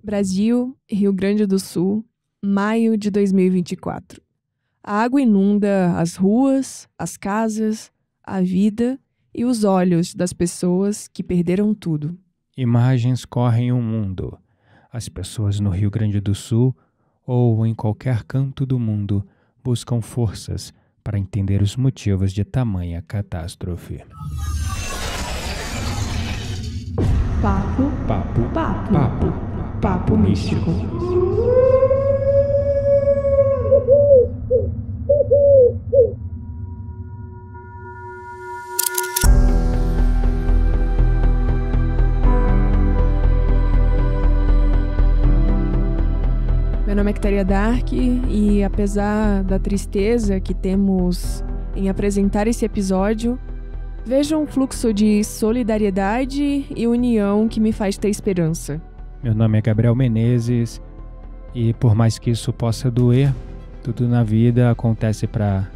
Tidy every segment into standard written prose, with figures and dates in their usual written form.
Brasil, Rio Grande do Sul, maio de 2024. A água inunda as ruas, as casas, a vida e os olhos das pessoas que perderam tudo. Imagens correm o mundo. As pessoas no Rio Grande do Sul ou em qualquer canto do mundo buscam forças para entender os motivos de tamanha catástrofe. Papo místico. Meu nome é Quitéria Dark e apesar da tristeza que temos em apresentar esse episódio, vejo um fluxo de solidariedade e união que me faz ter esperança. Meu nome é Gabriel Menezes e por mais que isso possa doer, tudo na vida acontece para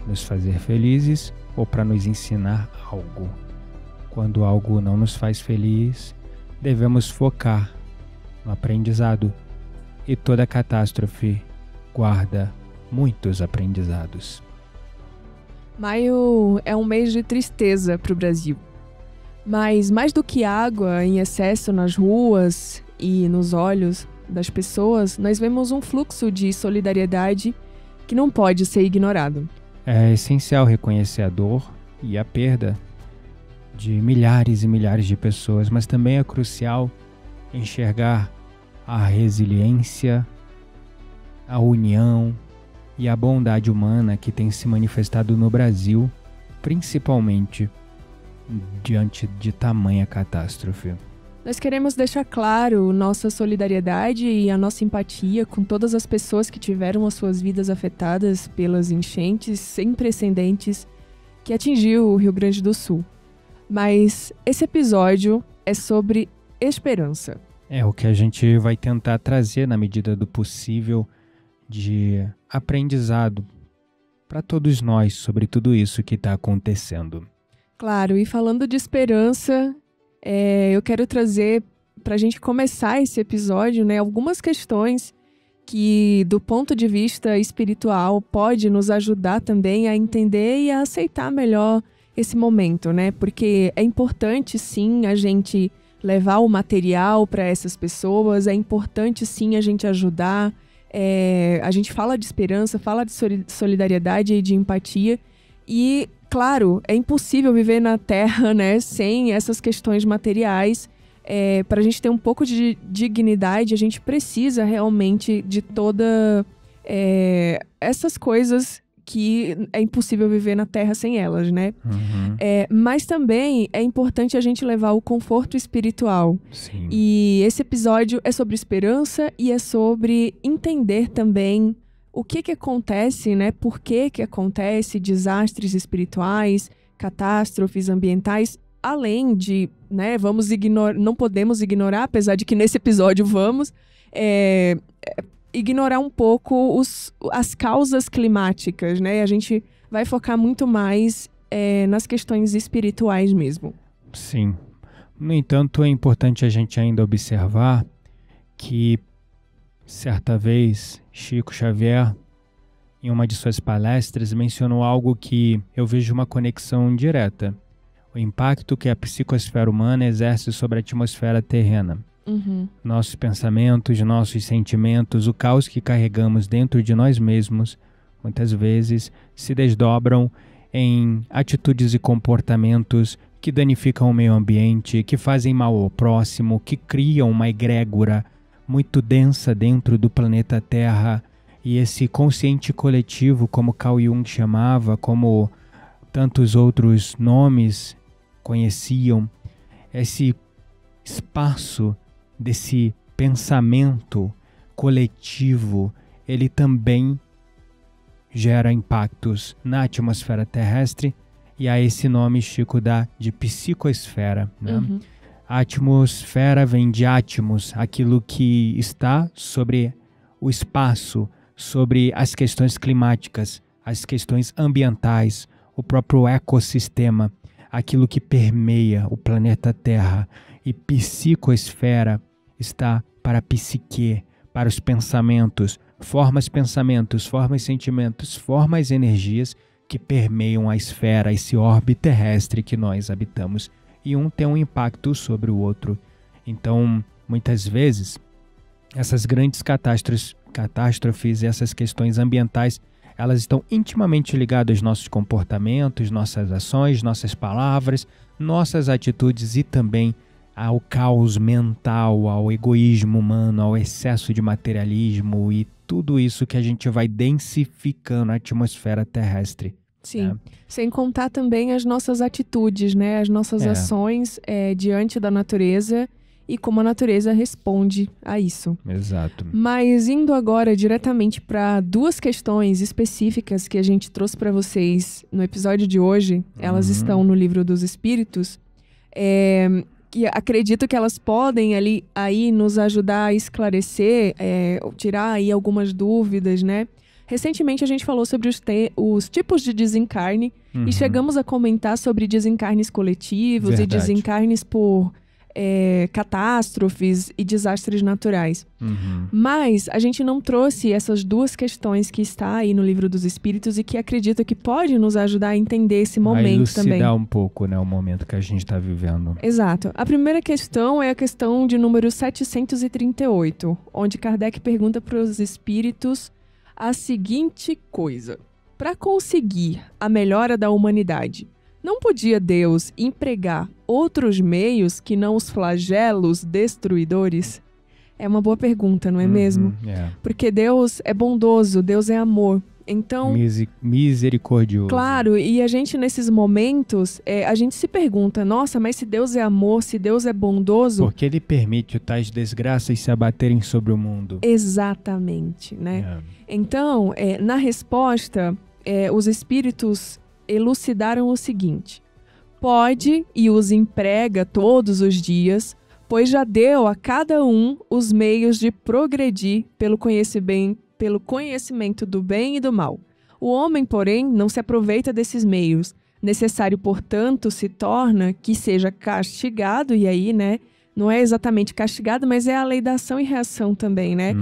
nos fazer felizes ou para nos ensinar algo. Quando algo não nos faz feliz, devemos focar no aprendizado. E toda catástrofe guarda muitos aprendizados. Maio é um mês de tristeza para o Brasil. Mas mais do que água em excesso nas ruas e nos olhos das pessoas, nós vemos um fluxo de solidariedade que não pode ser ignorado. É essencial reconhecer a dor e a perda de milhares e milhares de pessoas, mas também é crucial enxergar a resiliência, a união e a bondade humana que tem se manifestado no Brasil, principalmente diante de tamanha catástrofe. Nós queremos deixar claro nossa solidariedade e a nossa empatia com todas as pessoas que tiveram as suas vidas afetadas pelas enchentes sem precedentes que atingiu o Rio Grande do Sul. Mas esse episódio é sobre esperança. É o que a gente vai tentar trazer na medida do possível de aprendizado para todos nós sobre tudo isso que está acontecendo. Claro, e falando de esperança, eu quero trazer para a gente começar esse episódio, algumas questões que, do ponto de vista espiritual, pode nos ajudar também a entender e a aceitar melhor esse momento, Porque é importante, sim, a gente levar o material para essas pessoas, é importante sim a gente ajudar, a gente fala de esperança, fala de solidariedade e de empatia e, claro, é impossível viver na Terra sem essas questões materiais. Para a gente ter um pouco de dignidade, a gente precisa realmente de toda essas coisas que é impossível viver na Terra sem elas, Uhum. Mas também é importante a gente levar o conforto espiritual. Sim. E esse episódio é sobre esperança e é sobre entender também o que acontece, por que acontece desastres espirituais, catástrofes ambientais, além de, não podemos ignorar, apesar de que nesse episódio vamos, ignorar um pouco as causas climáticas, A gente vai focar muito mais nas questões espirituais mesmo. Sim. No entanto, é importante a gente ainda observar que, certa vez, Chico Xavier, em uma de suas palestras, mencionou algo que eu vejo uma conexão direta: o impacto que a psicosfera humana exerce sobre a atmosfera terrena. Uhum. Nossos pensamentos, nossos sentimentos, o caos que carregamos dentro de nós mesmos, muitas vezes se desdobram em atitudes e comportamentos que danificam o meio ambiente, que fazem mal ao próximo, que criam uma egrégora muito densa dentro do planeta Terra. E esse consciente coletivo, como Carl Jung chamava, como tantos outros nomes conheciam, esse espaço desse pensamento coletivo, ele também gera impactos na atmosfera terrestre, e a esse nome Chico dá de psicosfera. Uhum. A atmosfera vem de átomos, aquilo que está sobre o espaço, sobre as questões climáticas, as questões ambientais, o próprio ecossistema, aquilo que permeia o planeta Terra. E psicosfera está para a psique, para os pensamentos, forma sentimentos, forma as energias que permeiam a esfera, esse orbe terrestre que nós habitamos. E um tem um impacto sobre o outro. Então, muitas vezes, essas grandes catástrofes, essas questões ambientais, elas estão intimamente ligadas aos nossos comportamentos, nossas ações, nossas palavras, nossas atitudes e também ao caos mental, ao egoísmo humano, ao excesso de materialismo e tudo isso que a gente vai densificando a atmosfera terrestre. Sim, sem contar também as nossas atitudes, né? As nossas ações diante da natureza e como a natureza responde a isso. Exato. Mas indo agora diretamente para duas questões específicas que a gente trouxe para vocês no episódio de hoje, elas estão no Livro dos Espíritos, que acredito que elas podem aí nos ajudar a esclarecer, tirar aí algumas dúvidas, né? Recentemente a gente falou sobre os tipos de desencarne e chegamos a comentar sobre desencarnes coletivos. Verdade. E desencarnes por catástrofes e desastres naturais. Mas a gente não trouxe essas duas questões que está aí no Livro dos Espíritos e que acredito que pode nos ajudar a entender esse momento também. A elucidar um pouco, né, o momento que a gente está vivendo. Exato. A primeira questão é a questão de número 738, onde Kardec pergunta para os espíritos a seguinte coisa: para conseguir a melhora da humanidade, não podia Deus empregar outros meios que não os flagelos destruidores? É uma boa pergunta, não é mesmo? Porque Deus é bondoso, Deus é amor. Então, misericordioso. Claro, e a gente nesses momentos, a gente se pergunta, nossa, mas se Deus é amor, se Deus é bondoso... Porque Ele permite tais desgraças se abaterem sobre o mundo. Exatamente, né? Então, na resposta, os espíritos elucidaram o seguinte: pode e os emprega todos os dias, pois já deu a cada um os meios de progredir pelo conhecimento do bem e do mal. O homem, porém, não se aproveita desses meios. Necessário, portanto, se torna que seja castigado, e aí, né, não é exatamente castigado, mas é a lei da ação e reação também, né?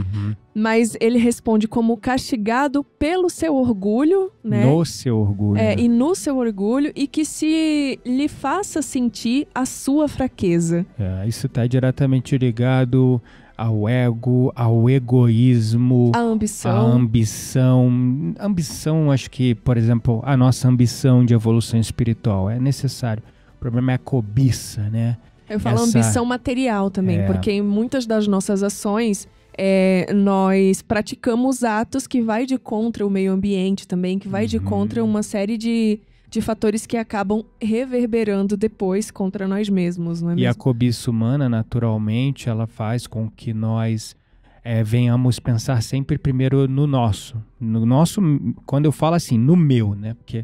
Mas ele responde como castigado pelo seu orgulho, né? No seu orgulho. E no seu orgulho, e que se lhe faça sentir a sua fraqueza. Isso está diretamente ligado ao ego, ao egoísmo, a ambição. Ambição, acho que, por exemplo, a nossa ambição de evolução espiritual é necessário. O problema é a cobiça, né? Eu falo ambição material também, porque em muitas das nossas ações, nós praticamos atos que vai de contra o meio ambiente também, que vai de contra uma série de fatores que acabam reverberando depois contra nós mesmos, não é mesmo? E a cobiça humana, naturalmente, ela faz com que nós venhamos pensar sempre primeiro no nosso. No nosso, quando eu falo assim, no meu, né? Porque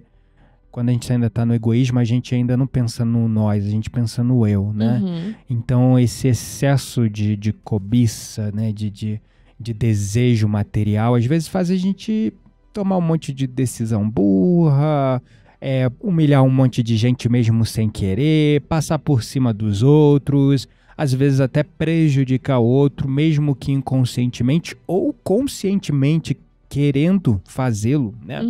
quando a gente ainda está no egoísmo, a gente ainda não pensa no nós, a gente pensa no eu, né? Então, esse excesso de cobiça, né? De desejo material, às vezes faz a gente tomar um monte de decisão burra, humilhar um monte de gente mesmo sem querer, passar por cima dos outros, às vezes até prejudicar o outro, mesmo que inconscientemente ou conscientemente querendo fazê-lo, né?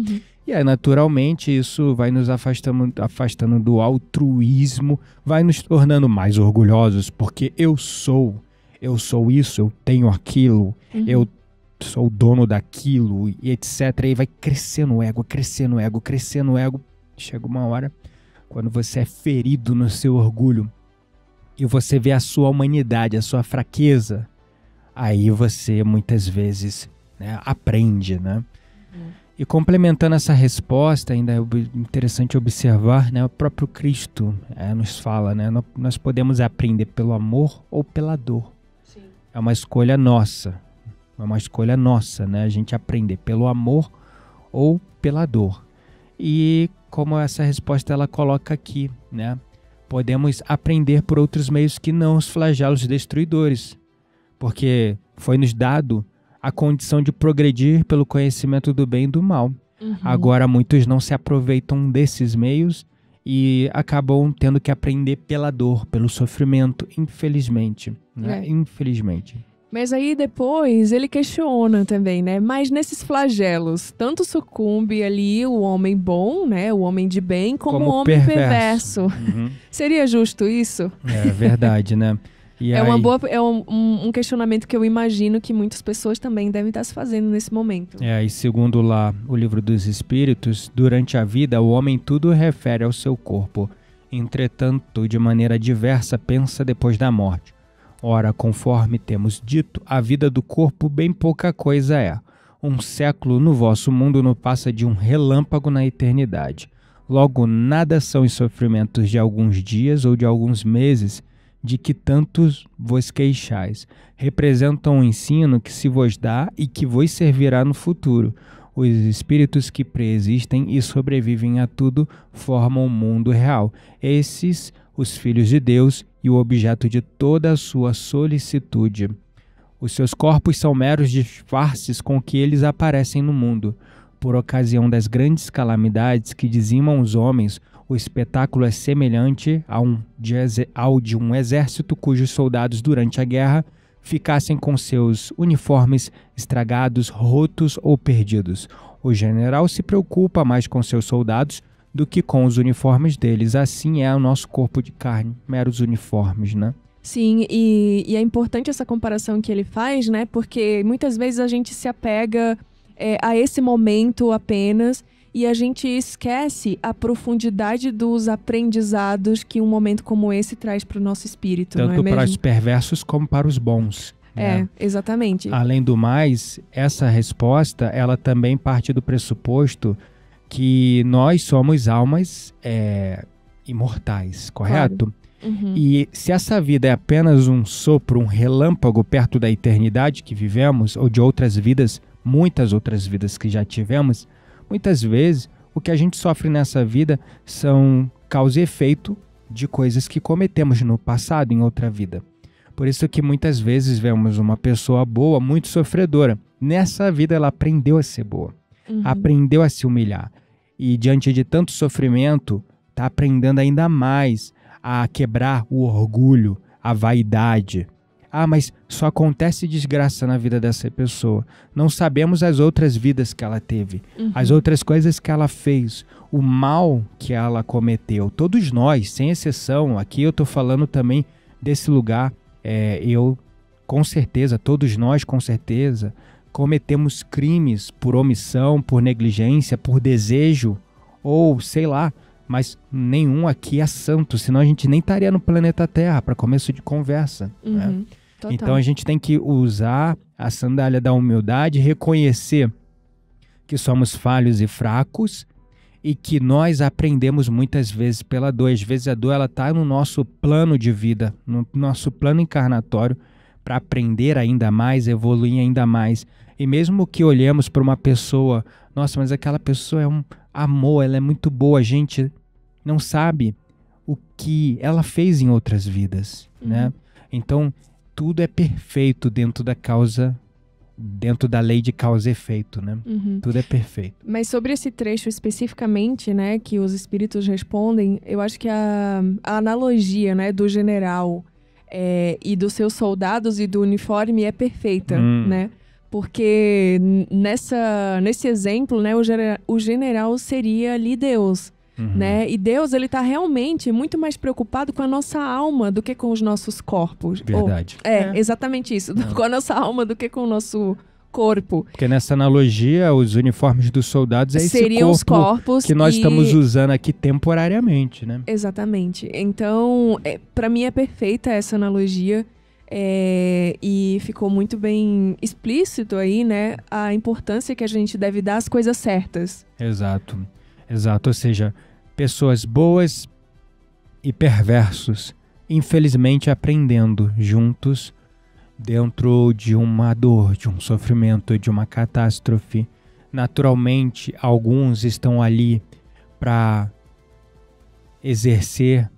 E aí, naturalmente, isso vai nos afastando do altruísmo, vai nos tornando mais orgulhosos, porque eu sou isso, eu tenho aquilo, eu sou o dono daquilo, e etc. E aí vai crescendo o ego. Chega uma hora, quando você é ferido no seu orgulho, e você vê a sua humanidade, a sua fraqueza, aí você, muitas vezes, né, aprende, né? E complementando essa resposta, ainda é interessante observar, né, o próprio Cristo nos fala, né, nós podemos aprender pelo amor ou pela dor. Sim. É uma escolha nossa, né, a gente aprender pelo amor ou pela dor. E como essa resposta ela coloca aqui, né, podemos aprender por outros meios que não os flagelos destruidores, porque foi nos dado a condição de progredir pelo conhecimento do bem e do mal. Agora, muitos não se aproveitam desses meios e acabam tendo que aprender pela dor, pelo sofrimento, infelizmente. Né? Infelizmente. Mas aí depois ele questiona também, né? Mas nesses flagelos, tanto sucumbe ali o homem bom, né? O homem de bem, como o homem perverso. Uhum. Seria justo isso? É verdade, né? E É, aí, um questionamento que eu imagino que muitas pessoas também devem estar se fazendo nesse momento. e segundo lá o Livro dos Espíritos, durante a vida o homem tudo refere ao seu corpo. Entretanto, de maneira diversa pensa depois da morte. Ora, conforme temos dito, a vida do corpo bem pouca coisa é. 1 século no vosso mundo não passa de um relâmpago na eternidade. Logo, nada são os sofrimentos de alguns dias ou de alguns meses, de que tantos vos queixais. Representam um ensino que se vos dá e que vos servirá no futuro. Os espíritos que preexistem e sobrevivem a tudo formam o mundo real. Esses, os filhos de Deus e o objeto de toda a sua solicitude. Os seus corpos são meros disfarces com que eles aparecem no mundo. Por ocasião das grandes calamidades que dizimam os homens, o espetáculo é semelhante ao de um exército cujos soldados durante a guerra ficassem com seus uniformes estragados, rotos ou perdidos. O general se preocupa mais com seus soldados do que com os uniformes deles. Assim é o nosso corpo de carne, meros uniformes, né? Sim, e é importante essa comparação que ele faz, né? Porque muitas vezes a gente se apega a esse momento apenas e a gente esquece a profundidade dos aprendizados que um momento como esse traz para o nosso espírito, não é Tanto mesmo? para os perversos como para os bons. É, né? exatamente. Além do mais, essa resposta, ela também parte do pressuposto que nós somos almas imortais, correto? Claro. Uhum. E se essa vida é apenas um sopro, um relâmpago perto da eternidade que vivemos, ou de outras vidas, muitas outras vidas que já tivemos, muitas vezes o que a gente sofre nessa vida são causa e efeito de coisas que cometemos no passado, em outra vida. Por isso que muitas vezes vemos uma pessoa boa, muito sofredora. Nessa vida ela aprendeu a ser boa, aprendeu a se humilhar. E diante de tanto sofrimento, está aprendendo ainda mais a quebrar o orgulho, a vaidade. Ah, mas só acontece desgraça na vida dessa pessoa. Não sabemos as outras vidas que ela teve, as outras coisas que ela fez, o mal que ela cometeu. Todos nós, sem exceção, aqui eu estou falando também desse lugar, eu com certeza, todos nós com certeza, cometemos crimes por omissão, por negligência, por desejo, ou sei lá, mas nenhum aqui é santo, senão a gente nem estaria no planeta Terra, para começo de conversa. Né? Total. Então a gente tem que usar a sandália da humildade, reconhecer que somos falhos e fracos e que nós aprendemos muitas vezes pela dor. Às vezes a dor está no nosso plano de vida, no nosso plano encarnatório, para aprender ainda mais, evoluir ainda mais. E mesmo que olhemos para uma pessoa, nossa, mas aquela pessoa é um amor, ela é muito boa, a gente não sabe o que ela fez em outras vidas, né? Então, tudo é perfeito dentro da causa, dentro da lei de causa e efeito, né? Tudo é perfeito. Mas sobre esse trecho especificamente, né, que os espíritos respondem, eu acho que a analogia, né, do general e dos seus soldados e do uniforme é perfeita, né? Porque nesse exemplo, né, o general seria ali Deus, né? E Deus, ele tá realmente muito mais preocupado com a nossa alma do que com os nossos corpos. Verdade. Exatamente isso. Com a nossa alma do que com o nosso corpo. Porque nessa analogia, os uniformes dos soldados seriam esse corpo os corpos que nós estamos usando aqui temporariamente, né? Exatamente. Então, para mim é perfeita essa analogia. E ficou muito bem explícito aí, né, a importância que a gente deve dar às coisas certas. Exato. Ou seja, pessoas boas e perversos, infelizmente aprendendo juntos dentro de uma dor, de um sofrimento, de uma catástrofe. Naturalmente, alguns estão ali para exercer,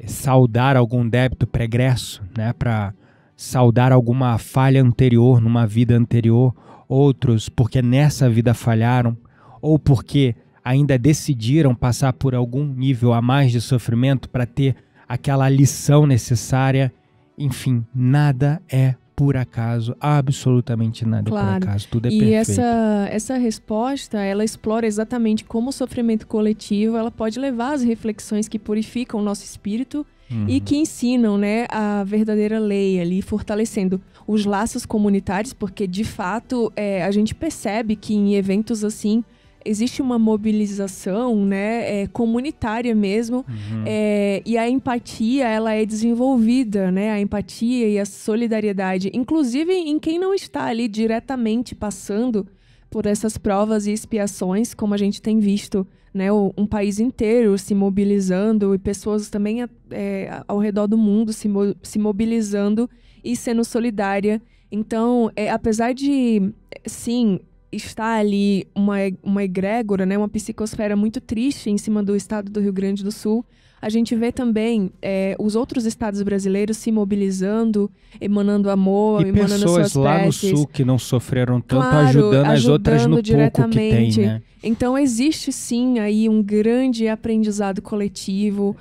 saldar algum débito pregresso, né, para saldar alguma falha anterior, numa vida anterior. Outros porque nessa vida falharam, ou porque ainda decidiram passar por algum nível a mais de sofrimento para ter aquela lição necessária. Enfim, nada é por acaso, absolutamente nada é por acaso, tudo é perfeito. E essa resposta, ela explora exatamente como o sofrimento coletivo, ela pode levar às reflexões que purificam o nosso espírito e que ensinam, né, a verdadeira lei ali, fortalecendo os laços comunitários, porque de fato a gente percebe que em eventos assim existe uma mobilização, né, comunitária mesmo, e a empatia, ela é desenvolvida, né, a empatia e a solidariedade, inclusive em quem não está ali diretamente passando por essas provas e expiações, como a gente tem visto, né, um país inteiro se mobilizando e pessoas também ao redor do mundo se mobilizando e sendo solidária. Então, apesar de, sim, está ali uma egrégora, né, uma psicosfera muito triste em cima do estado do Rio Grande do Sul, a gente vê também os outros estados brasileiros se mobilizando, emanando amor, emanando suas preces. E pessoas lá no sul que não sofreram tanto, ajudando as outras no pouco que tem, né? Então existe sim aí um grande aprendizado coletivo,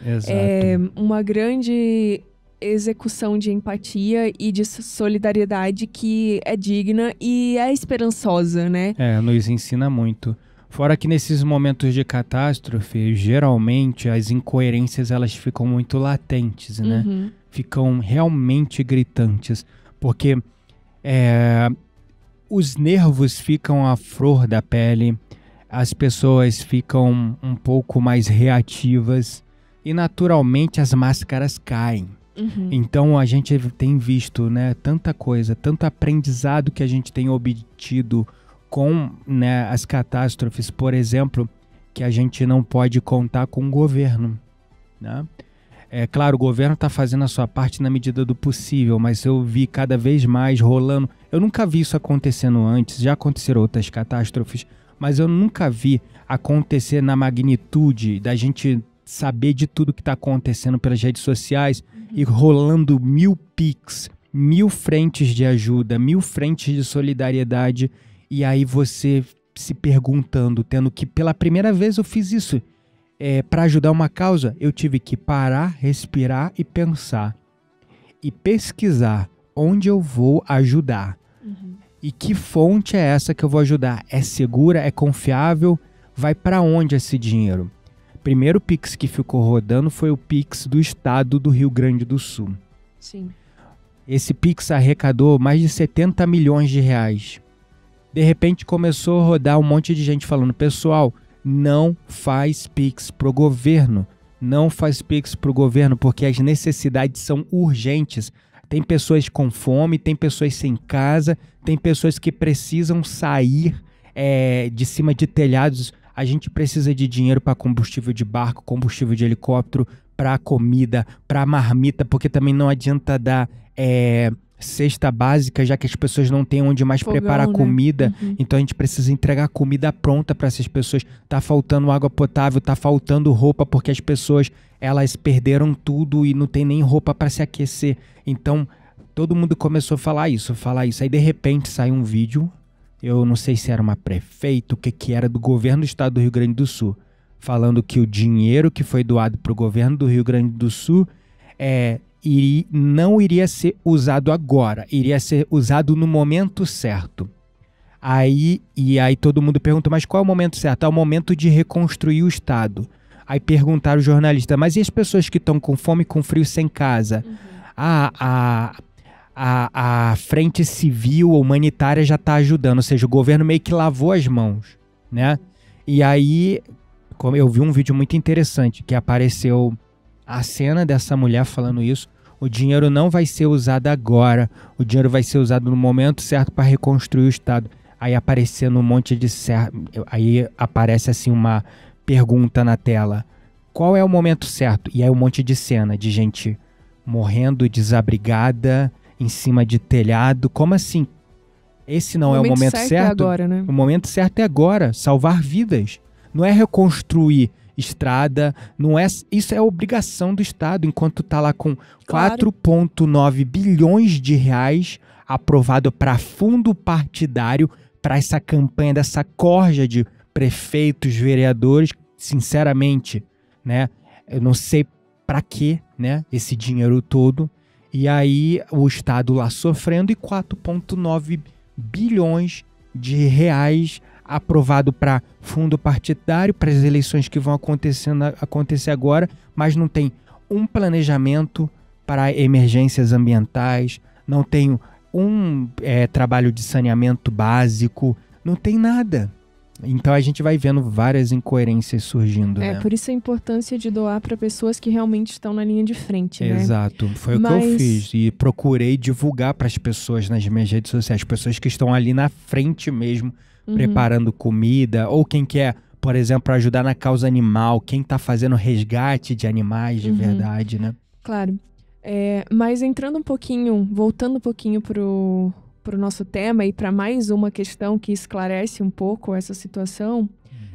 uma grande execução de empatia e de solidariedade que é digna e é esperançosa, né? Nos ensina muito. Fora que nesses momentos de catástrofe, geralmente as incoerências elas ficam muito latentes, né? Ficam realmente gritantes, porque os nervos ficam à flor da pele, as pessoas ficam um pouco mais reativas e naturalmente as máscaras caem. Então a gente tem visto, né, tanta coisa, tanto aprendizado que a gente tem obtido com, né, as catástrofes, por exemplo, que a gente não pode contar com o governo, né? É claro, o governo está fazendo a sua parte na medida do possível, mas eu vi cada vez mais rolando. Eu nunca vi isso acontecendo antes, já aconteceram outras catástrofes, mas eu nunca vi acontecer na magnitude da gente saber de tudo que está acontecendo pelas redes sociais e rolando 1000 Pix, 1000 frentes de ajuda, 1000 frentes de solidariedade. E aí você se perguntando, tendo que, pela primeira vez eu fiz isso, para ajudar uma causa, eu tive que parar, respirar e pensar. E pesquisar onde eu vou ajudar. E que fonte é essa que eu vou ajudar? É segura? É confiável? Vai para onde esse dinheiro? Primeiro Pix que ficou rodando foi o Pix do estado do Rio Grande do Sul. Sim. Esse Pix arrecadou mais de 70 milhões de reais. De repente começou a rodar um monte de gente falando, pessoal, não faz Pix pro governo. Não faz Pix pro governo porque as necessidades são urgentes. Tem pessoas com fome, tem pessoas sem casa, tem pessoas que precisam sair de cima de telhados. A gente precisa de dinheiro para combustível de barco, combustível de helicóptero, para comida, para marmita, porque também não adianta dar cesta básica, já que as pessoas não têm onde mais preparar comida. Então a gente precisa entregar comida pronta para essas pessoas. Tá faltando água potável, tá faltando roupa, porque as pessoas elas perderam tudo e não tem nem roupa para se aquecer. Então todo mundo começou a falar isso. Aí de repente sai um vídeo, eu não sei se era uma prefeita, o que era, do governo do estado do Rio Grande do Sul, falando que o dinheiro que foi doado para o governo do Rio Grande do Sul não iria ser usado agora, iria ser usado no momento certo. Aí todo mundo pergunta, mas qual é o momento certo? É o momento de reconstruir o estado. Aí perguntaram o jornalista, mas e as pessoas que estão com fome, com frio, sem casa? A frente civil humanitária já está ajudando, ou seja, o governo meio que lavou as mãos, né? E aí, como eu vi um vídeo muito interessante, que apareceu a cena dessa mulher falando isso, o dinheiro não vai ser usado agora, o dinheiro vai ser usado no momento certo para reconstruir o estado. Aí aparecendo um monte de... Aí aparece assim uma pergunta na tela, qual é o momento certo? E aí um monte de cena de gente morrendo desabrigada, em cima de telhado. Como assim? Esse não é o momento certo? É agora, né? O momento certo é agora, salvar vidas. Não é reconstruir estrada, não é, isso é obrigação do Estado, enquanto está lá com 4,9 bilhões de reais aprovado para fundo partidário, para essa campanha dessa corja de prefeitos, vereadores. Sinceramente, né, eu não sei para que, né, esse dinheiro todo. E aí o Estado lá sofrendo e 4,9 bilhões de reais aprovado para fundo partidário, para as eleições que vão acontecer agora, mas não tem um planejamento para emergências ambientais, não tem um trabalho de saneamento básico, não tem nada. Então a gente vai vendo várias incoerências surgindo, né? Por isso a importância de doar para pessoas que realmente estão na linha de frente, né? Exato, foi o que eu fiz e procurei divulgar para as pessoas nas minhas redes sociais, pessoas que estão ali na frente mesmo, preparando comida, ou quem quer, por exemplo, ajudar na causa animal, quem está fazendo resgate de animais de verdade, né? Claro, mas voltando um pouquinho pro nosso tema e para mais uma questão que esclarece um pouco essa situação,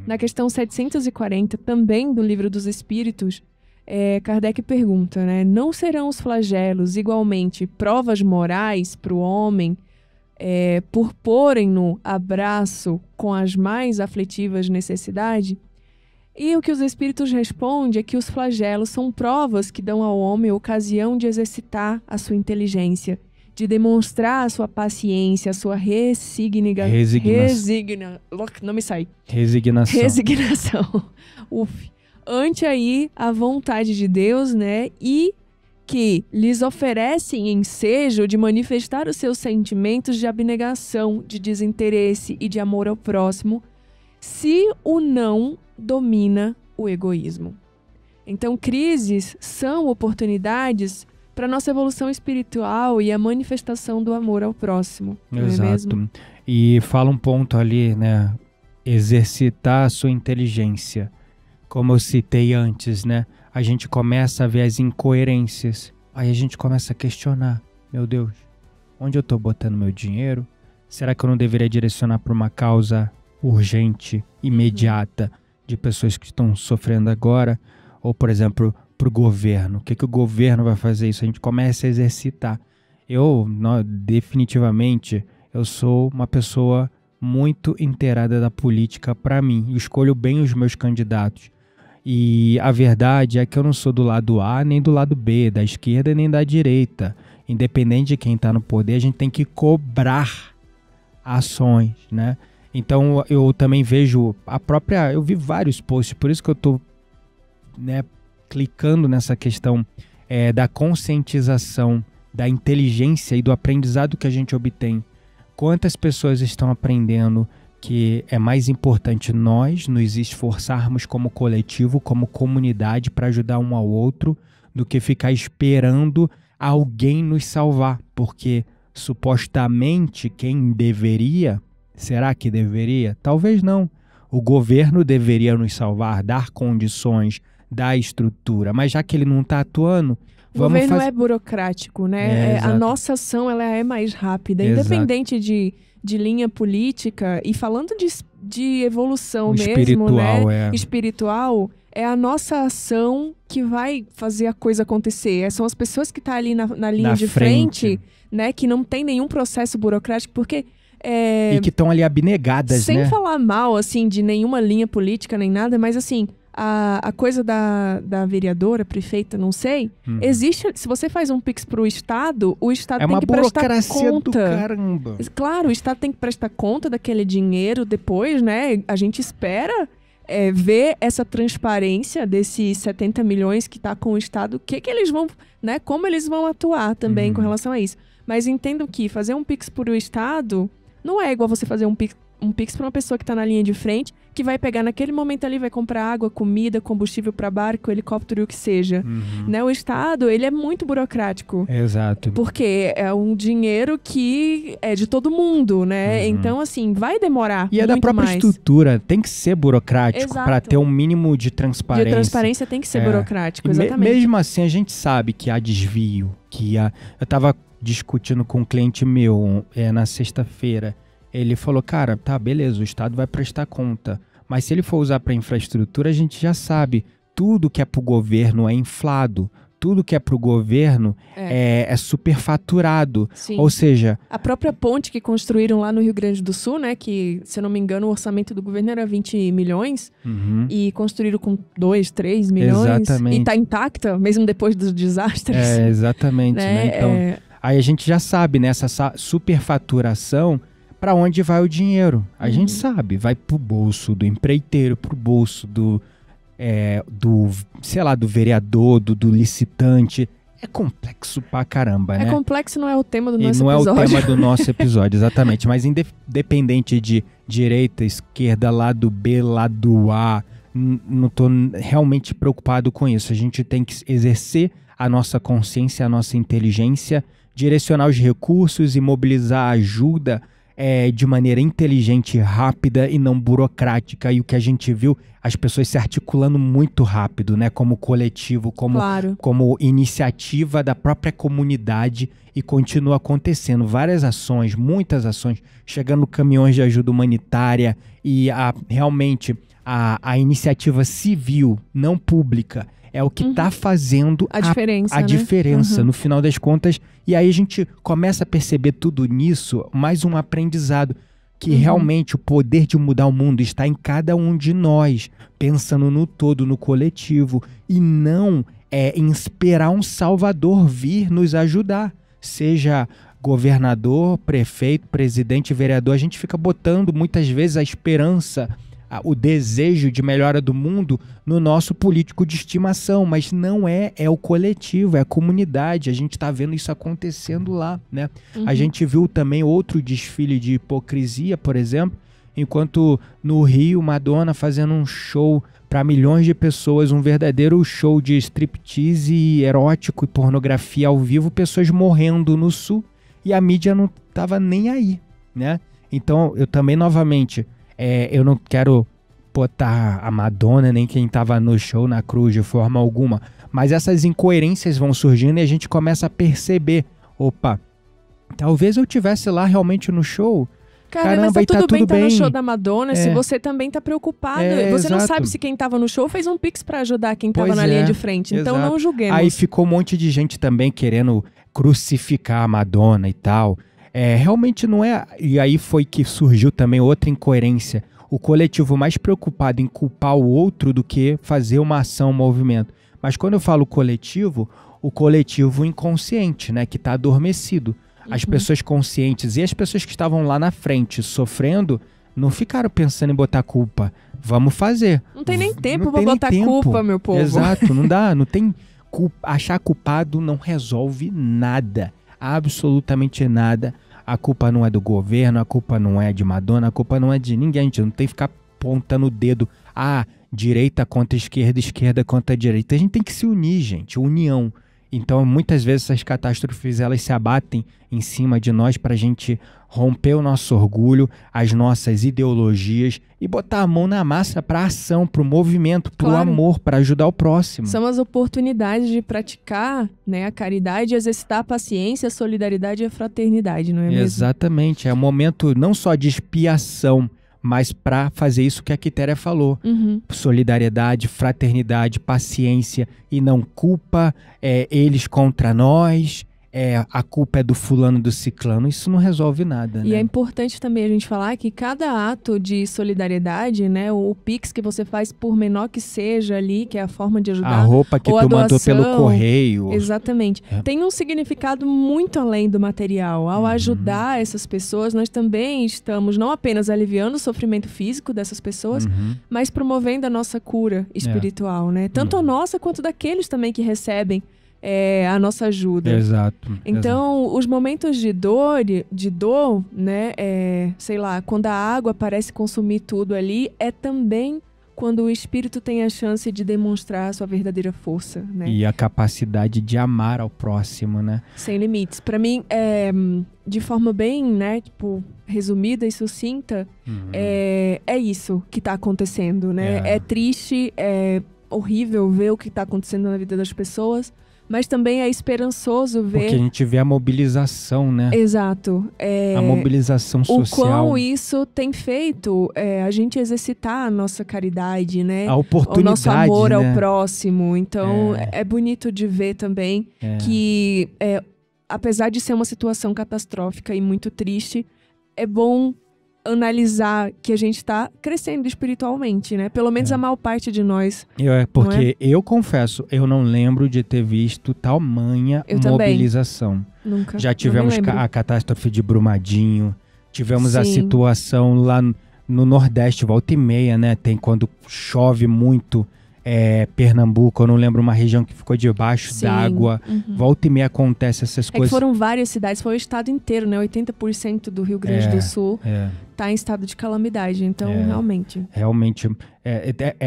na questão 740, também do Livro dos Espíritos, Kardec pergunta, né? Não serão os flagelos igualmente provas morais para o homem por porem-no a braço com as mais aflitivas necessidades? E o que os Espíritos respondem é que os flagelos são provas que dão ao homem a ocasião de exercitar a sua inteligência, de demonstrar a sua paciência, a sua resignação. Ante aí a vontade de Deus, né? E que lhes oferecem ensejo de manifestar os seus sentimentos de abnegação, de desinteresse e de amor ao próximo, se o não domina o egoísmo. Então, crises são oportunidades para nossa evolução espiritual e a manifestação do amor ao próximo. Exato. Não é mesmo? E fala um ponto ali, né? Exercitar a sua inteligência. Como eu citei antes, né? A gente começa a ver as incoerências. Aí a gente começa a questionar. Meu Deus, onde eu estou botando meu dinheiro? Será que eu não deveria direcionar para uma causa urgente, imediata, de pessoas que estão sofrendo agora? Ou, por exemplo, para o governo. O que o governo vai fazer isso? A gente começa a exercitar. Definitivamente, eu sou uma pessoa muito inteirada da política para mim. Eu escolho bem os meus candidatos. E a verdade é que eu não sou do lado A nem do lado B, da esquerda nem da direita. Independente de quem está no poder, a gente tem que cobrar ações, né? Então eu também vejo eu vi vários posts, por isso que eu estou, né, clicando nessa questão da conscientização, da inteligência e do aprendizado que a gente obtém. Quantas pessoas estão aprendendo que é mais importante nós nos esforçarmos como coletivo, como comunidade, para ajudar um ao outro, do que ficar esperando alguém nos salvar. Porque, supostamente, quem deveria, será que deveria? Talvez não. O governo deveria nos salvar, dar condições, dar estrutura, mas já que ele não está atuando... O governo é burocrático, né? A nossa ação ela é mais rápida, independente de linha política. E falando de evolução mesmo, né? Espiritual, é a nossa ação que vai fazer a coisa acontecer. São as pessoas que estão ali na linha de frente, né? Que não tem nenhum processo burocrático, porque... E que estão ali abnegadas, sem né? falar mal, assim, de nenhuma linha política nem nada, mas assim... A coisa da vereadora, prefeita, não sei, existe, se você faz um Pix pro Estado, o Estado tem que prestar conta. É uma burocracia do caramba. Claro, o Estado tem que prestar conta daquele dinheiro depois, né? A gente espera ver essa transparência desses 70 milhões que tá com o Estado, que eles vão, né? Como eles vão atuar também com relação a isso. Mas entendam que fazer um Pix pro Estado não é igual você fazer um Pix para uma pessoa que está na linha de frente, que vai pegar naquele momento ali, vai comprar água, comida, combustível para barco, helicóptero e o que seja. Né? O Estado, ele é muito burocrático. Exato. Porque é um dinheiro que é de todo mundo, né? Então, assim, vai demorar E é da própria estrutura, tem que ser burocrático para ter um mínimo de transparência. De transparência tem que ser burocrático, exatamente. Mesmo assim, a gente sabe que há desvio, eu estava discutindo com um cliente meu na sexta-feira. Ele falou, cara, tá, beleza, o Estado vai prestar conta, mas se ele for usar para infraestrutura, a gente já sabe, tudo que é para o governo é inflado, tudo que é pro governo é superfaturado. Sim. Ou seja... A própria ponte que construíram lá no Rio Grande do Sul, né? Que, se eu não me engano, o orçamento do governo era 20 milhões. E construíram com 2, 3 milhões. Exatamente. E tá intacta, mesmo depois dos desastres. Exatamente, né? Então, aí a gente já sabe, né? Essa superfaturação, para onde vai o dinheiro? A gente sabe, vai pro bolso do empreiteiro, pro bolso do vereador, do licitante. É complexo pra caramba, né? É complexo, não é o tema do nosso episódio. Não é o tema do nosso episódio, exatamente. Mas independente de direita, esquerda, lado B, lado A, não tô realmente preocupado com isso. A gente tem que exercer a nossa consciência, a nossa inteligência, direcionar os recursos e mobilizar a ajuda de maneira inteligente, rápida e não burocrática. E o que a gente viu, as pessoas se articulando muito rápido, né? Como coletivo, como iniciativa da própria comunidade, e continua acontecendo várias ações, muitas ações, chegando caminhões de ajuda humanitária e realmente a iniciativa civil, não pública, é o que está fazendo a diferença, no final das contas. E aí a gente começa a perceber tudo nisso, mais um aprendizado, que realmente o poder de mudar o mundo está em cada um de nós, pensando no todo, no coletivo, e não em esperar um salvador vir nos ajudar. Seja governador, prefeito, presidente, vereador, a gente fica botando muitas vezes a esperança, o desejo de melhora do mundo no nosso político de estimação, mas não é o coletivo, é a comunidade. A gente está vendo isso acontecendo lá, né? A gente viu também outro desfile de hipocrisia, por exemplo, enquanto no Rio, Madonna fazendo um show para milhões de pessoas, um verdadeiro show de striptease erótico e pornografia ao vivo, pessoas morrendo no Sul, e a mídia não estava nem aí, né? Então, eu também, novamente... eu não quero botar a Madonna nem quem estava no show na cruz de forma alguma, mas essas incoerências vão surgindo e a gente começa a perceber, opa, talvez eu tivesse lá realmente no show. Caramba, mas tá tudo bem estar no show da Madonna se você também tá preocupado. Você não sabe se quem tava no show fez um pix para ajudar quem tava na linha de frente. Então não julguemos. Aí ficou um monte de gente também querendo crucificar a Madonna e tal. Realmente não é... E aí foi que surgiu também outra incoerência. O coletivo mais preocupado em culpar o outro do que fazer uma ação, um movimento. Mas quando eu falo coletivo, o coletivo inconsciente, né? Que está adormecido. As pessoas conscientes e as pessoas que estavam lá na frente sofrendo não ficaram pensando em botar culpa. Vamos fazer. Não tem nem tempo para botar culpa, meu povo. Exato, não dá. Não tem achar culpado não resolve nada. Absolutamente nada. A culpa não é do governo, a culpa não é de Madonna, a culpa não é de ninguém. A gente não tem que ficar apontando o dedo. Direita contra esquerda, esquerda contra direita. A gente tem que se unir, gente. União. Então, muitas vezes essas catástrofes, elas se abatem em cima de nós para a gente romper o nosso orgulho, as nossas ideologias e botar a mão na massa para a ação, para o movimento, para o amor, para ajudar o próximo. São as oportunidades de praticar, né, a caridade, exercitar a paciência, a solidariedade e a fraternidade, não é mesmo? Exatamente. É um momento não só de expiação, mas para fazer isso que a Quitéria falou. Solidariedade, fraternidade, paciência e não culpa, eles contra nós, a culpa é do fulano, do ciclano. Isso não resolve nada, né? E é importante também a gente falar que cada ato de solidariedade, né, o Pix que você faz, por menor que seja ali, que é a forma de ajudar, a roupa que tu mandou pelo correio. Exatamente. Tem um significado muito além do material. Ao ajudar essas pessoas, nós também estamos não apenas aliviando o sofrimento físico dessas pessoas, mas promovendo a nossa cura espiritual, né? Tanto a nossa quanto daqueles também que recebem a nossa ajuda. Exato. Então, os momentos de dor, né, sei lá, quando a água parece consumir tudo ali, é também quando o espírito tem a chance de demonstrar a sua verdadeira força, né? E a capacidade de amar ao próximo, né? Sem limites. Para mim, de forma bem, né, tipo, resumida e sucinta, é isso que tá acontecendo, né? É triste, é horrível ver o que tá acontecendo na vida das pessoas, Mas também é esperançoso ver... Porque a gente vê a mobilização, né? Exato. A mobilização social. O quão isso tem feito a gente exercitar a nossa caridade, né? A oportunidade, o nosso amor né? ao próximo. Então, é bonito de ver também que, apesar de ser uma situação catastrófica e muito triste, é bom analisar que a gente está crescendo espiritualmente, né? Pelo menos a maior parte de nós. Porque eu confesso, eu não lembro de ter visto tamanha mobilização. Nunca. Já tivemos a catástrofe de Brumadinho, tivemos a situação lá no Nordeste, volta e meia, né? Tem quando chove muito, Pernambuco, eu não lembro uma região que ficou debaixo d'água. Volta e meia acontece essas coisas. Que foram várias cidades, foi o estado inteiro, né? 80% do Rio Grande do Sul tá em estado de calamidade, então realmente. Realmente,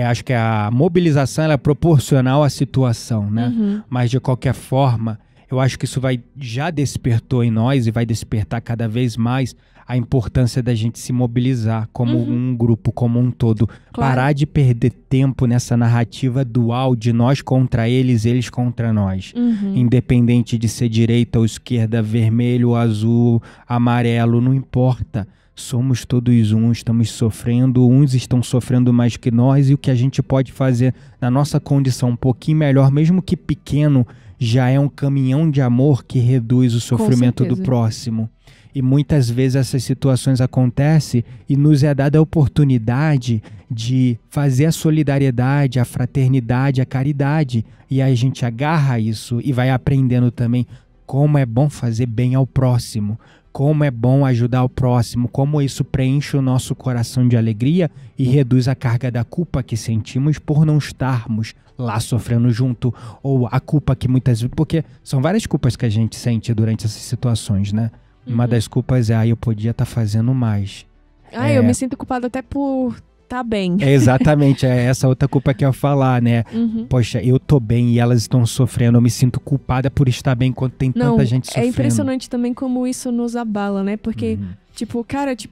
acho que a mobilização ela é proporcional à situação, né? Mas de qualquer forma, eu acho que isso já despertou em nós e vai despertar cada vez mais a importância da gente se mobilizar como um grupo, como um todo. Claro. Parar de perder tempo nessa narrativa dual de nós contra eles, eles contra nós. Independente de ser direita ou esquerda, vermelho, azul, amarelo, não importa. Somos todos estamos sofrendo, uns estão sofrendo mais que nós, e o que a gente pode fazer na nossa condição um pouquinho melhor, mesmo que pequeno, já é um caminhão de amor que reduz o sofrimento do próximo. E muitas vezes essas situações acontecem e nos é dada a oportunidade de fazer a solidariedade, a fraternidade, a caridade. E aí a gente agarra isso e vai aprendendo também como é bom fazer bem ao próximo, como é bom ajudar o próximo, como isso preenche o nosso coração de alegria e reduz a carga da culpa que sentimos por não estarmos lá sofrendo junto, ou a culpa que muitas vezes... Porque são várias culpas que a gente sente durante essas situações, né? Uma das culpas é, eu podia estar fazendo mais. Eu me sinto culpada até por estar bem. Exatamente, é essa outra culpa que eu ia falar, né? Poxa, eu tô bem e elas estão sofrendo, eu me sinto culpada por estar bem enquanto tem tanta gente sofrendo. É impressionante também como isso nos abala, né? Porque,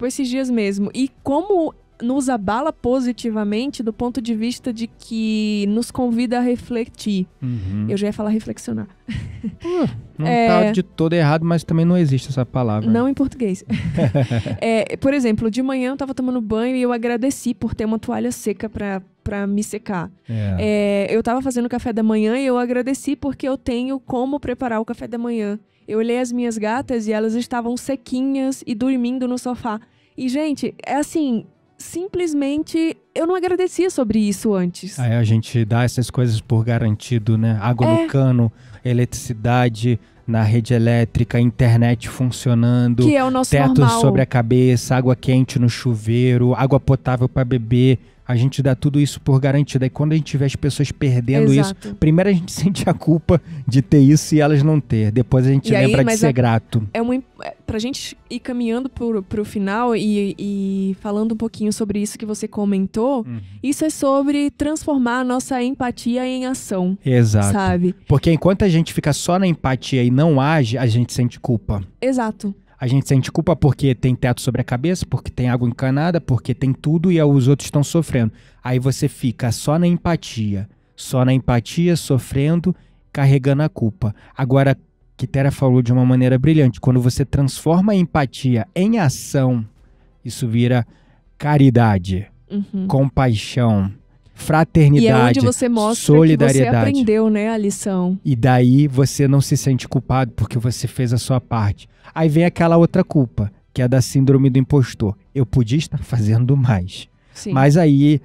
esses dias mesmo, e como nos abala positivamente do ponto de vista de que nos convida a refletir. Eu já ia falar reflexionar. Não tá de todo errado, mas também não existe essa palavra. Não em português. Por exemplo, de manhã eu tava tomando banho e eu agradeci por ter uma toalha seca pra me secar. Eu tava fazendo café da manhã e eu agradeci porque eu tenho como preparar o café da manhã. Eu olhei as minhas gatas e elas estavam sequinhas e dormindo no sofá. E, gente, é assim... Simplesmente, eu não agradecia sobre isso antes. A gente dá essas coisas por garantido, né? Água no cano, eletricidade na rede elétrica, internet funcionando, que é o nosso teto normal. Sobre a cabeça, água quente no chuveiro, água potável para beber. A gente dá tudo isso por garantido. E quando a gente vê as pessoas perdendo isso, primeiro a gente sente a culpa de ter isso e elas não ter. Depois a gente lembra de ser grato. Pra gente ir caminhando pro final e falando um pouquinho sobre isso que você comentou, isso é sobre transformar a nossa empatia em ação. Exato. Sabe? Porque enquanto a gente fica só na empatia e não age, a gente sente culpa. Exato. A gente sente culpa porque tem teto sobre a cabeça, porque tem água encanada, porque tem tudo e os outros estão sofrendo. Aí você fica só na empatia, sofrendo, carregando a culpa. Agora, Quitéria falou de uma maneira brilhante, quando você transforma a empatia em ação, isso vira caridade, compaixão, fraternidade, e é onde você mostra solidariedade. Que você aprendeu, né, a lição. E daí você não se sente culpado porque você fez a sua parte. Aí vem aquela outra culpa, que é da síndrome do impostor. Eu podia estar fazendo mais. Sim. Mas aí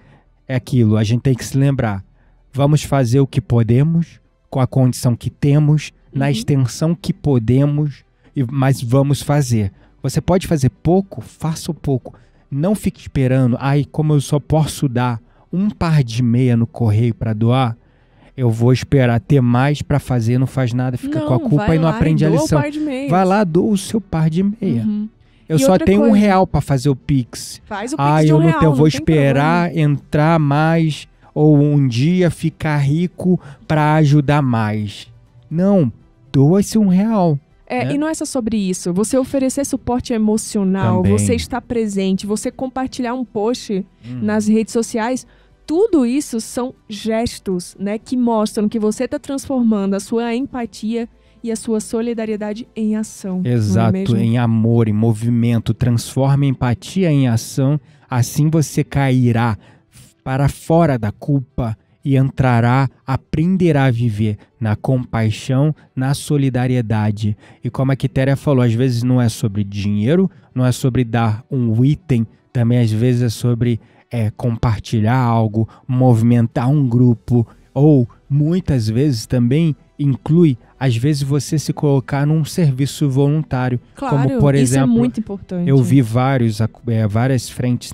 é aquilo, a gente tem que se lembrar. Vamos fazer o que podemos, com a condição que temos, na extensão que podemos, mas vamos fazer. Você pode fazer pouco, faça o pouco. Não fique esperando, como eu só posso dar um par de meia no correio para doar, eu vou esperar ter mais para fazer, não faz nada, fica com a culpa e não aprende a lição. Vai lá, doa o seu par de meia. Eu e só tenho R$1 para fazer o Pix. Faz o Pix de R$1, eu vou esperar entrar mais ou um dia ficar rico para ajudar mais. Não, doa esse R$1. E não é só sobre isso. Você oferecer suporte emocional, também. Você estar presente, você compartilhar um post nas redes sociais, tudo isso são gestos, né, que mostram que você está transformando a sua empatia e a sua solidariedade em ação. Exato, não é mesmo? em amor, em movimento. Transforma a empatia em ação, assim você cairá para fora da culpa e entrará, aprenderá a viver na compaixão, na solidariedade. E como a Quitéria falou, às vezes não é sobre dinheiro, não é sobre dar um item, também às vezes é sobre compartilhar algo, movimentar um grupo, ou muitas vezes também inclui, às vezes, você se colocar num serviço voluntário. Claro, como, por exemplo, isso é muito importante. eu vi várias frentes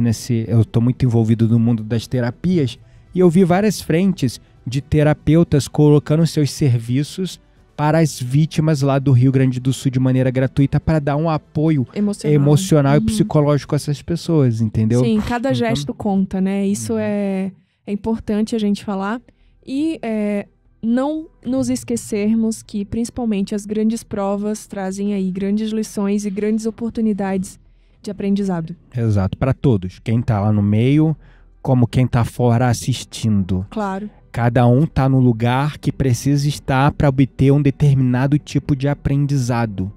eu estou muito envolvido no mundo das terapias, e eu vi várias frentes de terapeutas colocando seus serviços para as vítimas lá do Rio Grande do Sul de maneira gratuita para dar um apoio emocional e psicológico a essas pessoas, entendeu? Sim, cada gesto conta, né? Isso é importante a gente falar. E não nos esquecermos que, principalmente, as grandes provas trazem aí grandes lições e grandes oportunidades de aprendizado. Exato, para todos. Quem tá lá no meio, como quem tá fora assistindo. Claro. Cada um tá no lugar que precisa estar para obter um determinado tipo de aprendizado.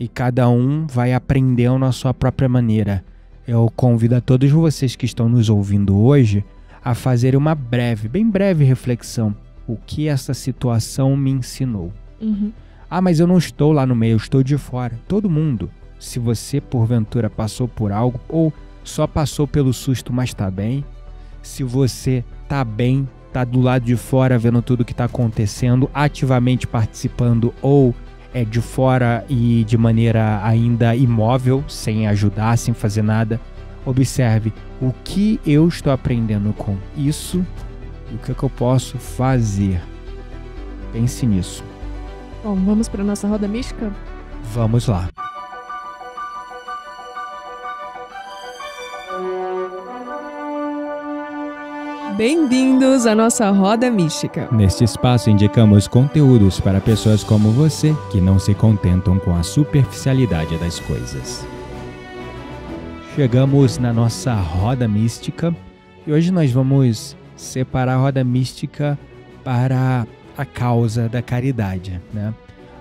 E cada um vai aprendendo à sua própria maneira. Eu convido a todos vocês que estão nos ouvindo hoje a fazerem uma bem breve reflexão. O que essa situação me ensinou? Ah, mas eu não estou lá no meio, eu estou de fora. Todo mundo. Se você, porventura, passou por algo ou só passou pelo susto, mas tá bem. Se você tá bem, tá do lado de fora vendo tudo que tá acontecendo, ativamente participando ou de fora e de maneira ainda imóvel, sem ajudar, sem fazer nada. Observe o que eu estou aprendendo com isso e o que eu posso fazer. Pense nisso. Bom, vamos para nossa roda mística? Vamos lá. Bem-vindos à nossa roda mística. Neste espaço indicamos conteúdos para pessoas como você que não se contentam com a superficialidade das coisas. Chegamos na nossa roda mística e hoje nós vamos separar a roda mística para a causa da caridade, né?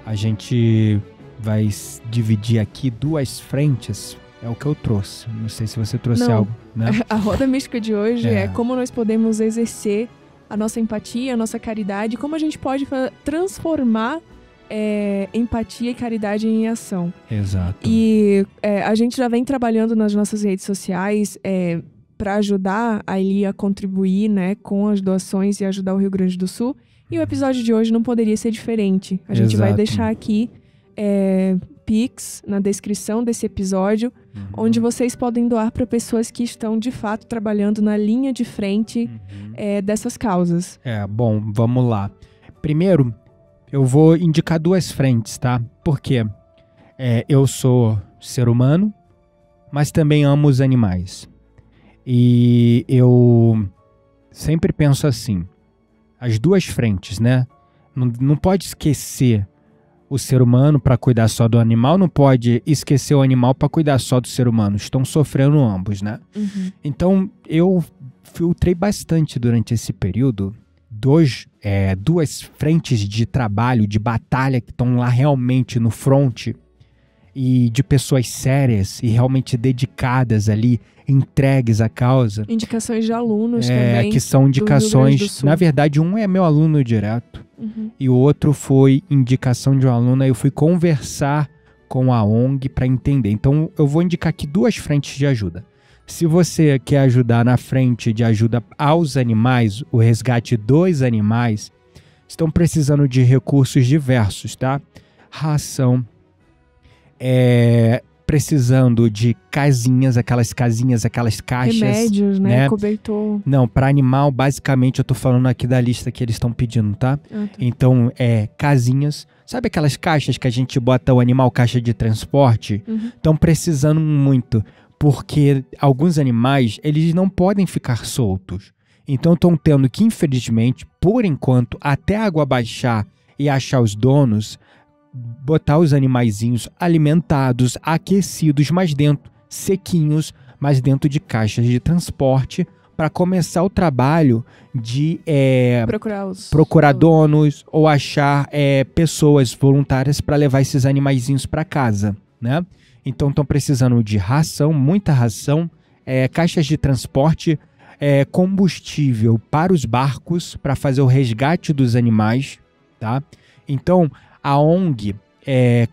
A gente vai dividir aqui duas frentes. É o que eu trouxe. Não sei se você trouxe algo, né? A roda mística de hoje é como nós podemos exercer a nossa empatia, a nossa caridade, como a gente pode transformar empatia e caridade em ação. Exato. E a gente já vem trabalhando nas nossas redes sociais para ajudar a Eli a contribuir, né, com as doações e ajudar o Rio Grande do Sul. E o episódio de hoje não poderia ser diferente. A gente vai deixar aqui Pix na descrição desse episódio, onde vocês podem doar para pessoas que estão de fato trabalhando na linha de frente dessas causas. Bom, vamos lá. Primeiro, eu vou indicar duas frentes, tá? Porque eu sou ser humano, mas também amo os animais. E eu sempre penso assim, as duas frentes, né? Não pode esquecer o ser humano para cuidar só do animal, não pode esquecer o animal para cuidar só do ser humano. Estão sofrendo ambos, né? Então, eu filtrei bastante durante esse período duas frentes de trabalho, de batalha que estão lá realmente no front e de pessoas sérias e realmente dedicadas ali, entregues à causa. Indicações de alunos também. Que são indicações. Na verdade, um é meu aluno direto e o outro foi indicação de um aluno. Aí eu fui conversar com a ONG para entender. Então, eu vou indicar aqui duas frentes de ajuda. Se você quer ajudar na frente de ajuda aos animais, o resgate dos animais, estão precisando de recursos diversos, tá? Ração, precisando de casinhas, aquelas caixas. Remédios, né? Cobertor. Não, para animal, basicamente, eu tô falando aqui da lista que eles estão pedindo, tá? Então, casinhas. Sabe aquelas caixas que a gente bota o animal, caixa de transporte? Estão precisando muito, porque alguns animais, eles não podem ficar soltos. Então, estão tendo que, infelizmente, por enquanto, até a água baixar e achar os donos, botar os animaizinhos alimentados, aquecidos, mas dentro, sequinhos, mas dentro de caixas de transporte, para começar o trabalho de procurar donos ou achar pessoas voluntárias para levar esses animaizinhos para casa, né? Então estão precisando de ração, muita ração, caixas de transporte, combustível para os barcos para fazer o resgate dos animais, tá? Então a ONG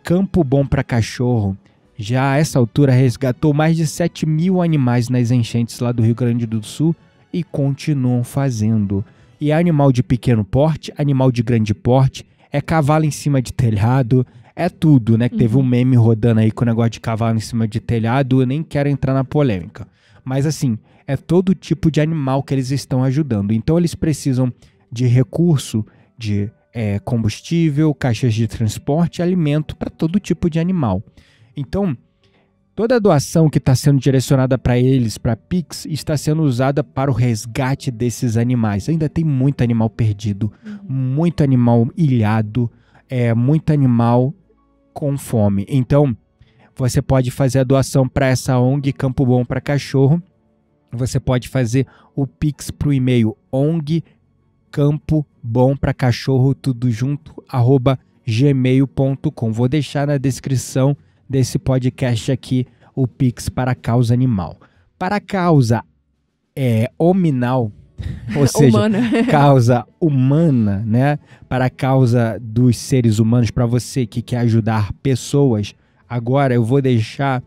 Campo Bom para Cachorro já a essa altura resgatou mais de 7.000 animais nas enchentes lá do Rio Grande do Sul e continuam fazendo. E é animal de pequeno porte, animal de grande porte, cavalo em cima de telhado, tudo, né? Que teve um meme rodando aí com o negócio de cavalo em cima de telhado, eu nem quero entrar na polêmica. Mas assim, é todo tipo de animal que eles estão ajudando. Então eles precisam de recurso, de combustível, caixas de transporte, alimento para todo tipo de animal. Então, toda a doação que está sendo direcionada para eles, para Pix, está sendo usada para o resgate desses animais. Ainda tem muito animal perdido, muito animal ilhado, muito animal com fome. Então, você pode fazer a doação para essa ONG Campo Bom para Cachorro. Você pode fazer o Pix para o e-mail ONG Campo Bom para Cachorro, tudo junto, @gmail.com. Vou deixar na descrição desse podcast aqui o Pix para a causa animal. Para a causa hominal, ou seja, causa humana, né? Para a causa dos seres humanos, para você que quer ajudar pessoas, agora eu vou deixar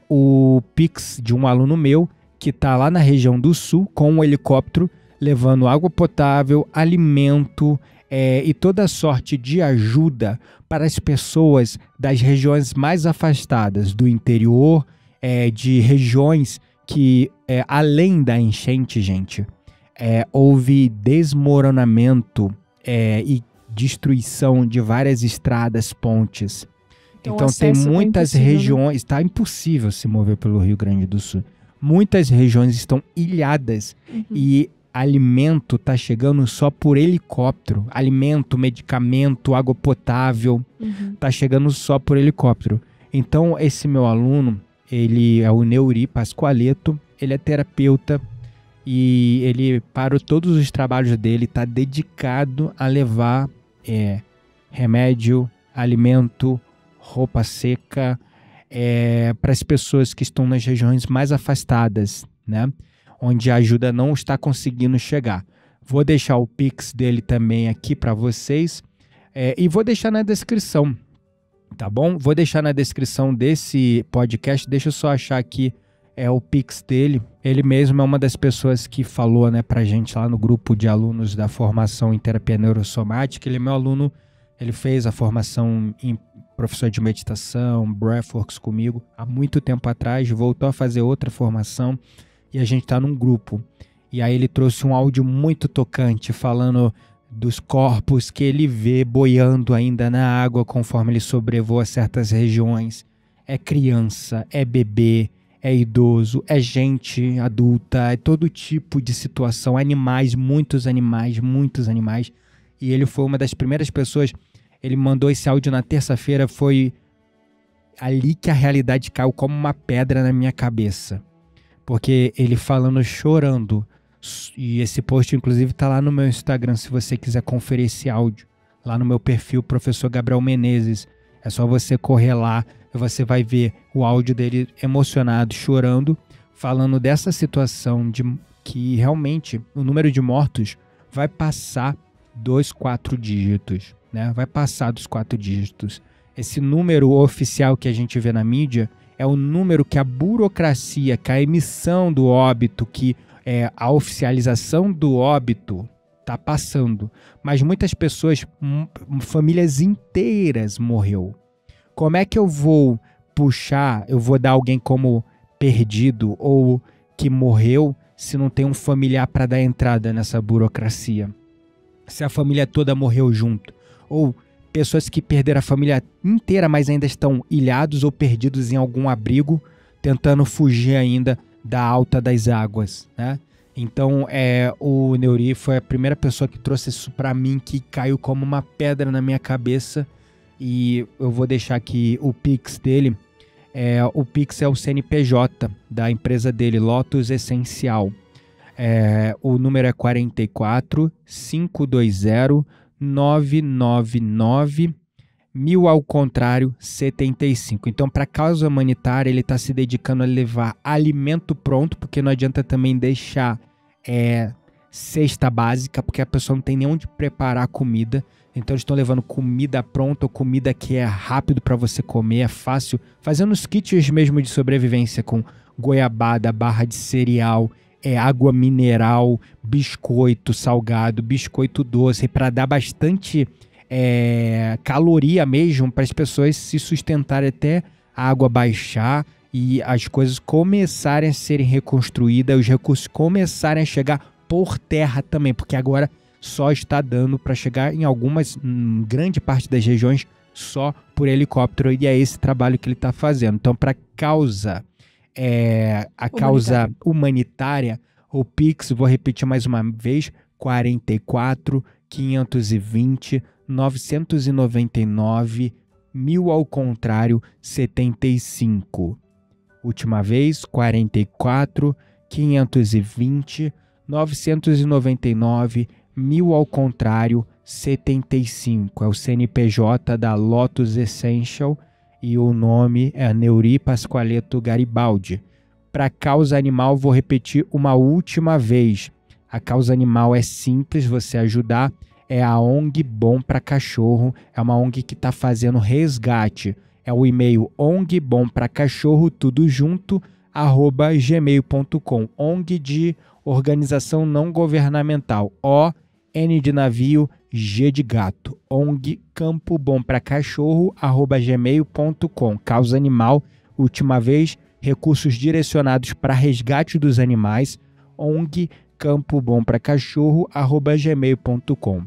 o Pix de um aluno meu que está lá na região do Sul com um helicóptero levando água potável, alimento e toda sorte de ajuda para as pessoas das regiões mais afastadas do interior, de regiões que, além da enchente, gente, houve desmoronamento e destruição de várias estradas, pontes. Então tem muitas regiões, está impossível se mover pelo Rio Grande do Sul. Muitas regiões estão ilhadas e alimento está chegando só por helicóptero. Alimento, medicamento, água potável, está chegando só por helicóptero. Então, esse meu aluno, ele é o Neuri Pascoaleto, ele é terapeuta e ele parou todos os trabalhos dele, está dedicado a levar remédio, alimento, roupa seca para as pessoas que estão nas regiões mais afastadas, né? Onde a ajuda não está conseguindo chegar. Vou deixar o Pix dele também aqui para vocês e vou deixar na descrição, tá bom? Vou deixar na descrição desse podcast, deixa eu só achar aqui o Pix dele. Ele mesmo é uma das pessoas que falou, né, pra gente lá no grupo de alunos da formação em terapia neurosomática. Ele é meu aluno, ele fez a formação em professor de meditação, breathworks comigo há muito tempo atrás, voltou a fazer outra formação. E a gente tá num grupo. E aí ele trouxe um áudio muito tocante, falando dos corpos que ele vê boiando ainda na água conforme ele sobrevoa certas regiões. É criança, é bebê, é idoso, é gente adulta, é todo tipo de situação. Animais, muitos animais, muitos animais. E ele foi uma das primeiras pessoas, ele mandou esse áudio na terça-feira, foi ali que a realidade caiu como uma pedra na minha cabeça. Porque ele falando, chorando, e esse post inclusive está lá no meu Instagram, se você quiser conferir esse áudio, lá no meu perfil, Professor Gabriel Menezes, é só você correr lá, e você vai ver o áudio dele emocionado, chorando, falando dessa situação de que realmente o número de mortos vai passar dos 4 dígitos, né? Vai passar dos 4 dígitos. Esse número oficial que a gente vê na mídia é o número que a burocracia, que a emissão do óbito, que a oficialização do óbito está passando. Mas muitas pessoas, famílias inteiras morreu. Como é que eu vou puxar, eu vou dar alguém como perdido ou que morreu se não tem um familiar para dar entrada nessa burocracia? Se a família toda morreu junto. Ou pessoas que perderam a família inteira, mas ainda estão ilhados ou perdidos em algum abrigo, tentando fugir ainda da alta das águas, né? Então, o Neuri foi a primeira pessoa que trouxe isso para mim, que caiu como uma pedra na minha cabeça. E eu vou deixar aqui o Pix dele. O Pix é o CNPJ da empresa dele, Lotus Essencial. O número é 44 520 999 1000 ao contrário 75. Então, para a causa humanitária, ele está se dedicando a levar alimento pronto, porque não adianta também deixar cesta básica, porque a pessoa não tem nem onde preparar a comida. Então, eles estão levando comida pronta, ou comida que é rápido para você comer, é fácil, fazendo os kits mesmo de sobrevivência com goiabada, barra de cereal, água mineral, biscoito salgado, biscoito doce, para dar bastante caloria mesmo para as pessoas se sustentarem até a água baixar e as coisas começarem a serem reconstruídas, os recursos começarem a chegar por terra também, porque agora só está dando para chegar em grande parte das regiões só por helicóptero, e é esse trabalho que ele está fazendo. Então, para causa humanitária, o Pix, vou repetir mais uma vez, 44 520 999 1000 ao contrário 75. Última vez, 44 520 999 1000 ao contrário 75. É o CNPJ da Lotus Essential e o nome é Neuri Pasqualeto Garibaldi. Para a causa animal, vou repetir uma última vez. A causa animal é simples, você ajudar. É a ONG Bom para Cachorro, é uma ONG que está fazendo resgate. É o e-mail ongbomprakachorro, tudo junto, @gmail.com. ONG de organização não governamental, O-N de navio, G de gato. ONG Campo Bom para Cachorro, @gmail.com. Causa animal, última vez, recursos direcionados para resgate dos animais, ONG Campo Bom para Cachorro, @gmail.com.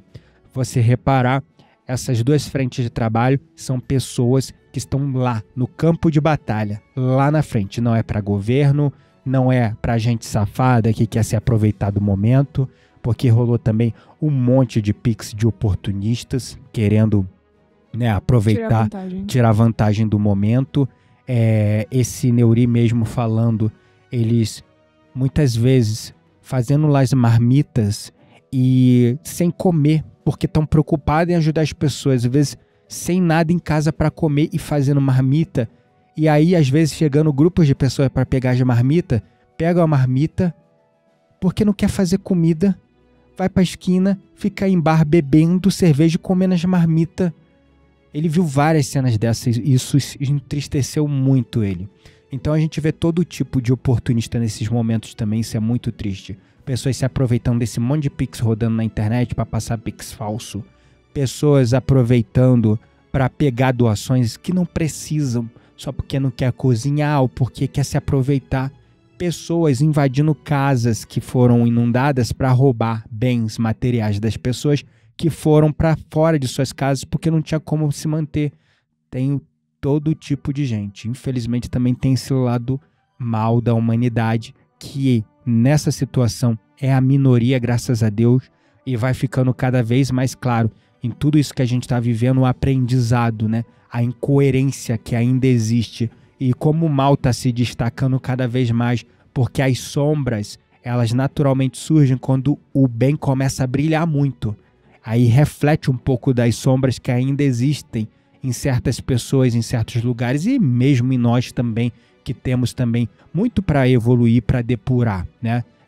Você reparar, essas duas frentes de trabalho são pessoas que estão lá no campo de batalha, lá na frente. Não é para governo, não é para gente safada que quer se aproveitar do momento, porque rolou também um monte de pix de oportunistas querendo aproveitar, tirar vantagem do momento. Esse Neuri mesmo falando, eles muitas vezes fazendo lá as marmitas e sem comer, porque estão preocupados em ajudar as pessoas, às vezes sem nada em casa para comer e fazendo marmita. E aí, às vezes, chegando grupos de pessoas para pegar as marmitas, pega a marmita, porque não quer fazer comida, vai para a esquina, fica em bar bebendo cerveja e comendo as marmitas. Ele viu várias cenas dessas e isso entristeceu muito ele. Então a gente vê todo tipo de oportunista nesses momentos também, isso é muito triste. Pessoas se aproveitando desse monte de pix rodando na internet para passar pix falso. Pessoas aproveitando para pegar doações que não precisam, só porque não quer cozinhar ou porque quer se aproveitar. Pessoas invadindo casas que foram inundadas para roubar bens materiais das pessoas que foram para fora de suas casas porque não tinha como se manter. Tem todo tipo de gente. Infelizmente também tem esse lado mal da humanidade, que nessa situação é a minoria, graças a Deus, e vai ficando cada vez mais claro em tudo isso que a gente está vivendo, o aprendizado, a incoerência que ainda existe e como o mal está se destacando cada vez mais, porque as sombras, elas naturalmente surgem quando o bem começa a brilhar muito. Aí reflete um pouco das sombras que ainda existem em certas pessoas, em certos lugares e mesmo em nós também, que temos também muito para evoluir, para depurar,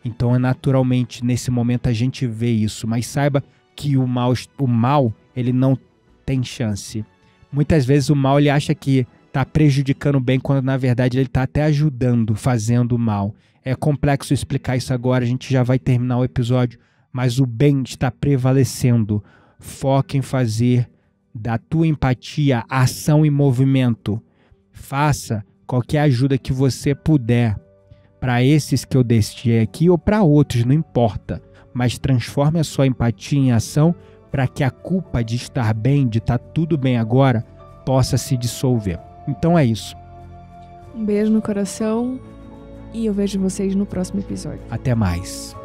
Então, naturalmente, nesse momento a gente vê isso, mas saiba que o mal, ele não tem chance. Muitas vezes o mal, ele acha que está prejudicando o bem, quando na verdade ele está até ajudando, fazendo o mal. É complexo explicar isso agora, a gente já vai terminar o episódio, mas o bem está prevalecendo. Foca em fazer da tua empatia ação e movimento. Faça qualquer ajuda que você puder para esses que eu deixei aqui ou para outros, não importa. Mas transforme a sua empatia em ação para que a culpa de estar bem, de estar tudo bem agora, possa se dissolver. Então é isso. Um beijo no coração e eu vejo vocês no próximo episódio. Até mais.